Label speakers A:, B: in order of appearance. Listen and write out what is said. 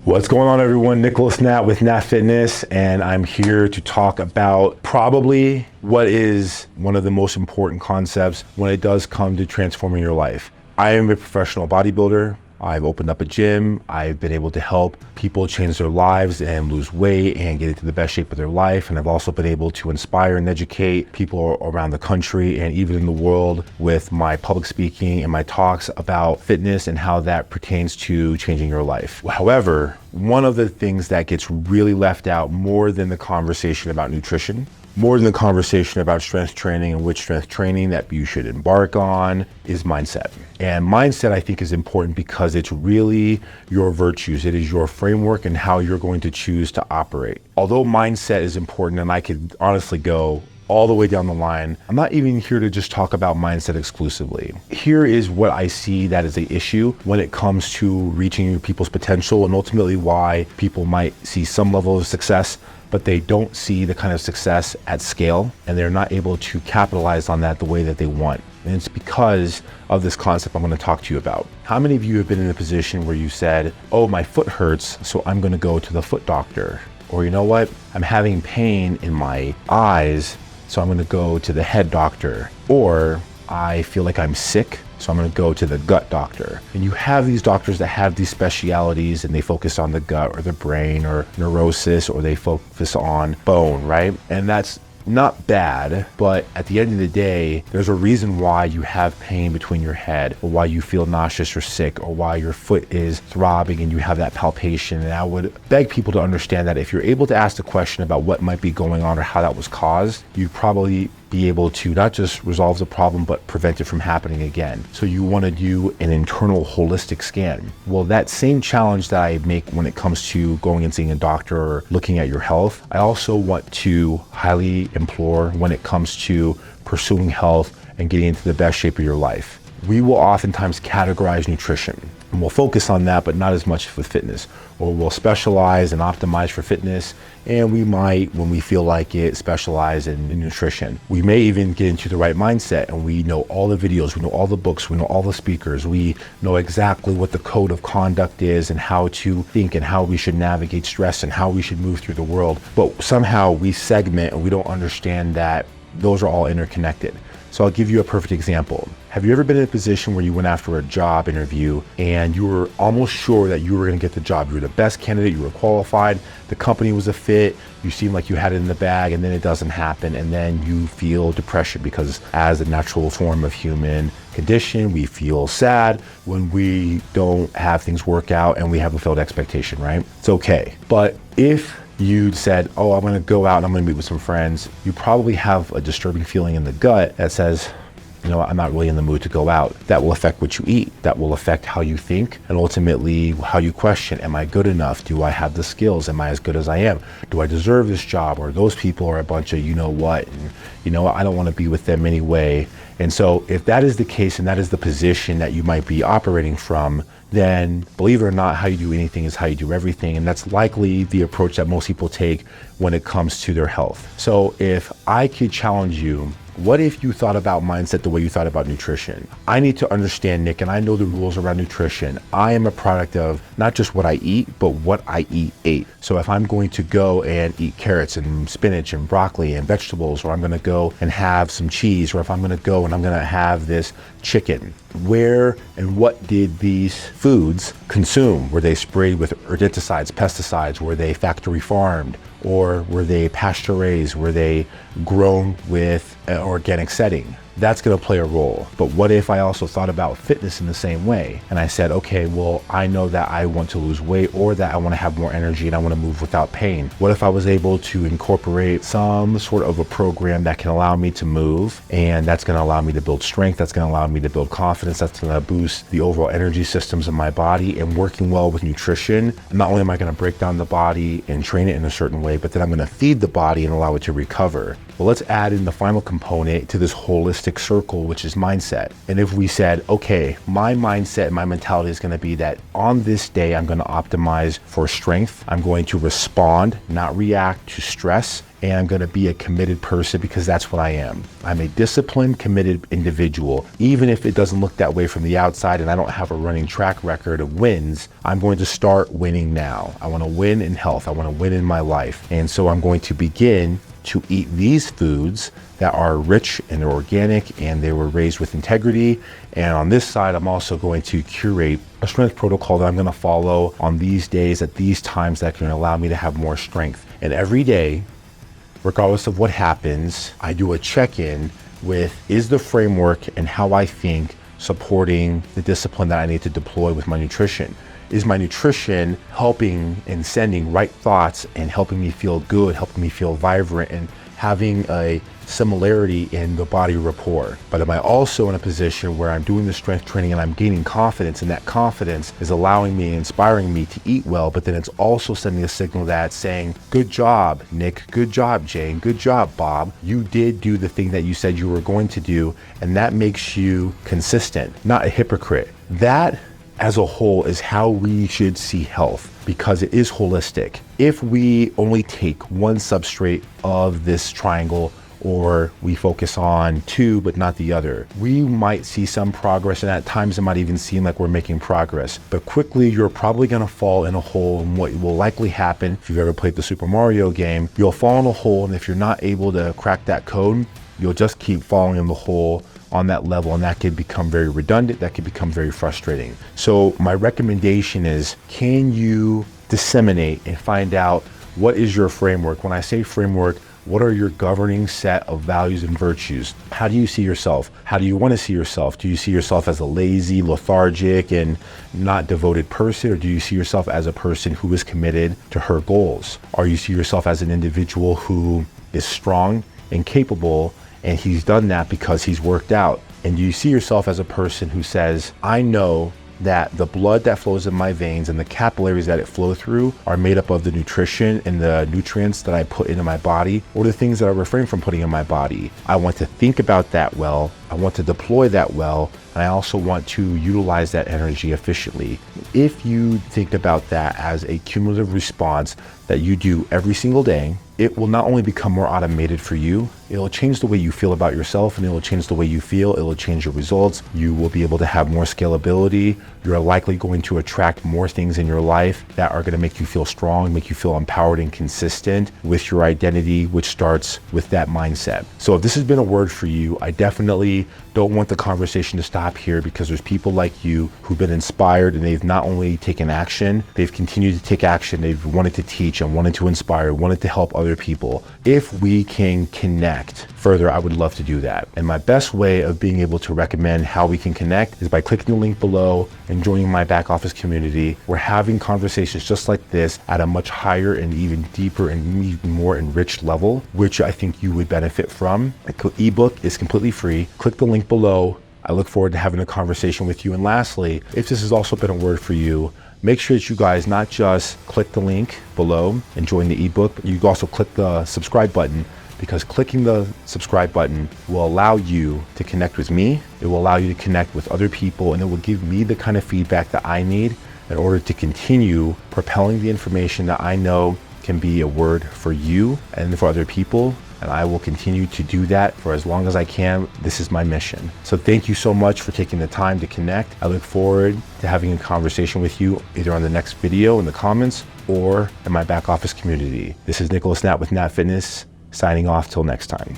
A: What's going on, everyone? Natt with Natt Fitness, and I'm here to talk about probably what is one of the most important concepts when it does come to transforming your life. I am a professional bodybuilder. I've opened up a gym. I've been able to help people change their lives and lose weight and get into the best shape of their life. And I've also been able to inspire and educate people around the country and even in the world with my public speaking and my talks about fitness and how that pertains to changing your life. However, one of the things that gets really left out more than the conversation about nutrition, more than the conversation about strength training and which strength training that you should embark on, is mindset. And mindset, I think, is important because it's really your virtues. It is your framework and how you're going to choose to operate. Although mindset is important, and I could honestly go all the way down the line, I'm not even here to just talk about mindset exclusively. Here is what I see that is the issue when it comes to reaching people's potential, and ultimately why people might see some level of success, but they don't see the kind of success at scale, and they're not able to capitalize on that the way that they want. And it's because of this concept I'm going to talk to you about. How many of you have been in a position where you said, oh, my foot hurts, so I'm going to go to the foot doctor? Or, you know what, I'm having pain in my eyes, so I'm going to go to the head doctor. Or I feel like I'm sick, so I'm going to go to the gut doctor. And you have these doctors that have these specialities, and they focus on the gut or the brain or neurosis, or they focus on bone, right? And that's not bad, but at the end of the day, there's a reason why you have pain between your head, or why you feel nauseous or sick, or why your foot is throbbing and you have that palpation. And I would beg people to understand that if you're able to ask the question about what might be going on or how that was caused, you'd probably be able to not just resolve the problem, but prevent it from happening again. So you want to do an internal holistic scan. Well, that same challenge that I make when it comes to going and seeing a doctor or looking at your health, I also want to highly implore when it comes to pursuing health and getting into the best shape of your life. We will oftentimes categorize nutrition, and we'll focus on that, but not as much with fitness. Or we'll specialize and optimize for fitness, and we might, when we feel like it, specialize in nutrition. We may even get into the right mindset, and we know all the videos, we know all the books, we know all the speakers, we know exactly what the code of conduct is and how to think and how we should navigate stress and how we should move through the world. But somehow we segment and we don't understand that those are all interconnected. So I'll give you a perfect example. Have you ever been in a position where you went after a job interview and you were almost sure that you were going to get the job? You were the best candidate, you were qualified, the company was a fit, you seemed like you had it in the bag, and then it doesn't happen, and then you feel depression because as a natural form of human condition, we feel sad when we don't have things work out and we have a failed expectation, right? It's okay. But if you said, oh, I'm going to go out and I'm going to meet with some friends, you probably have a disturbing feeling in the gut that says, you know, I'm not really in the mood to go out. That will affect what you eat. That will affect how you think, and ultimately how you question, am I good enough? Do I have the skills? Am I as good as I am? Do I deserve this job? Or those people are a bunch of you know what, and you know what, I don't want to be with them anyway. And so if that is the case, and that is the position that you might be operating from, then believe it or not, how you do anything is how you do everything. And that's likely the approach that most people take when it comes to their health. So if I could challenge you, what if you thought about mindset the way you thought about nutrition? I need to understand, Nick, and I know the rules around nutrition. I am a product of not just what I eat, but what I ate. So if I'm going to go and eat carrots and spinach and broccoli and vegetables, or I'm going to go and have some cheese, or if I'm going to go and I'm going to have this chicken, where and what did these foods consume? Were they sprayed with herbicides, pesticides? Were they factory farmed? Or were they pasture raised? Were they grown with an organic setting? That's going to play a role. But what if I also thought about fitness in the same way? And I said, okay, well, I know that I want to lose weight, or that I want to have more energy and I want to move without pain. What if I was able to incorporate some sort of a program that can allow me to move, and that's going to allow me to build strength, that's going to allow me to build confidence, that's going to boost the overall energy systems of my body, and working well with nutrition. Not only am I going to break down the body and train it in a certain way, but then I'm going to feed the body and allow it to recover. Well, let's add in the final component to this holistic circle, which is mindset. And if we said, okay, my mindset and my mentality is going to be that on this day, I'm going to optimize for strength. I'm going to respond, not react to stress and I'm gonna be a committed person because that's what I am. I'm a disciplined, committed individual. Even if it doesn't look that way from the outside and I don't have a running track record of wins, I'm going to start winning now. I wanna win in health, I wanna win in my life. And so I'm going to begin to eat these foods that are rich and they're organic and they were raised with integrity. And on this side, I'm also going to curate a strength protocol that I'm going to follow on these days at these times that can allow me to have more strength. And every day, regardless of what happens, I do a check-in with, is the framework and how I think supporting the discipline that I need to deploy with my nutrition? Is my nutrition helping and sending right thoughts and helping me feel good, helping me feel vibrant, and having a similarity in the body rapport? But am I also in a position where I'm doing the strength training and I'm gaining confidence, and that confidence is allowing me, inspiring me to eat well, but then it's also sending a signal that's saying, good job, Nick, good job, Jane, good job, Bob. You did do the thing that you said you were going to do, and that makes you consistent, not a hypocrite. That as a whole is how we should see health, because it is holistic. If we only take one substrate of this triangle, or we focus on two but not the other, we might see some progress, and at times it might even seem like we're making progress, but quickly you're probably going to fall in a hole. And what will likely happen, if you've ever played the Super Mario game, you'll fall in a hole, and if you're not able to crack that code, you'll just keep falling in the hole on that level, and that could become very redundant, that could become very frustrating. So my recommendation is, can you disseminate and find out what is your framework? When I say framework, what are your governing set of values and virtues? How do you see yourself? How do you want to see yourself? Do you see yourself as a lazy, lethargic, and not devoted person? Or do you see yourself as a person who is committed to her goals? Or you see yourself as an individual who is strong and capable, and he's done that because he's worked out? And do you see yourself as a person who says, I know that the blood that flows in my veins and the capillaries that it flow through are made up of the nutrition and the nutrients that I put into my body, or the things that I refrain from putting in my body? I want to think about that well. I want to deploy that well. And I also want to utilize that energy efficiently. If you think about that as a cumulative response that you do every single day, it will not only become more automated for you, it'll change the way you feel about yourself, and it'll change the way you feel. It'll change your results. You will be able to have more scalability. You're likely going to attract more things in your life that are going to make you feel strong, make you feel empowered and consistent with your identity, which starts with that mindset. So if this has been a word for you, I definitely don't want the conversation to stop here, because there's people like you who've been inspired, and they've not only taken action, they've continued to take action. They've wanted to teach and wanted to inspire, wanted to help other people. If we can connect further, I would love to do that. And my best way of being able to recommend how we can connect is by clicking the link below and joining my back office community. We're having conversations just like this at a much higher and even deeper and even more enriched level, which I think you would benefit from. The ebook is completely free. Click the link below. I look forward to having a conversation with you. And lastly, if this has also been a word for you, make sure that you guys not just click the link below and join the ebook, but you also click the subscribe button, because clicking the subscribe button will allow you to connect with me. It will allow you to connect with other people, and it will give me the kind of feedback that I need in order to continue propelling the information that I know can be a word for you and for other people. And I will continue to do that for as long as I can. This is my mission. So thank you so much for taking the time to connect. I look forward to having a conversation with you either on the next video in the comments or in my back office community. This is Natt with Natt Fitness, signing off till next time.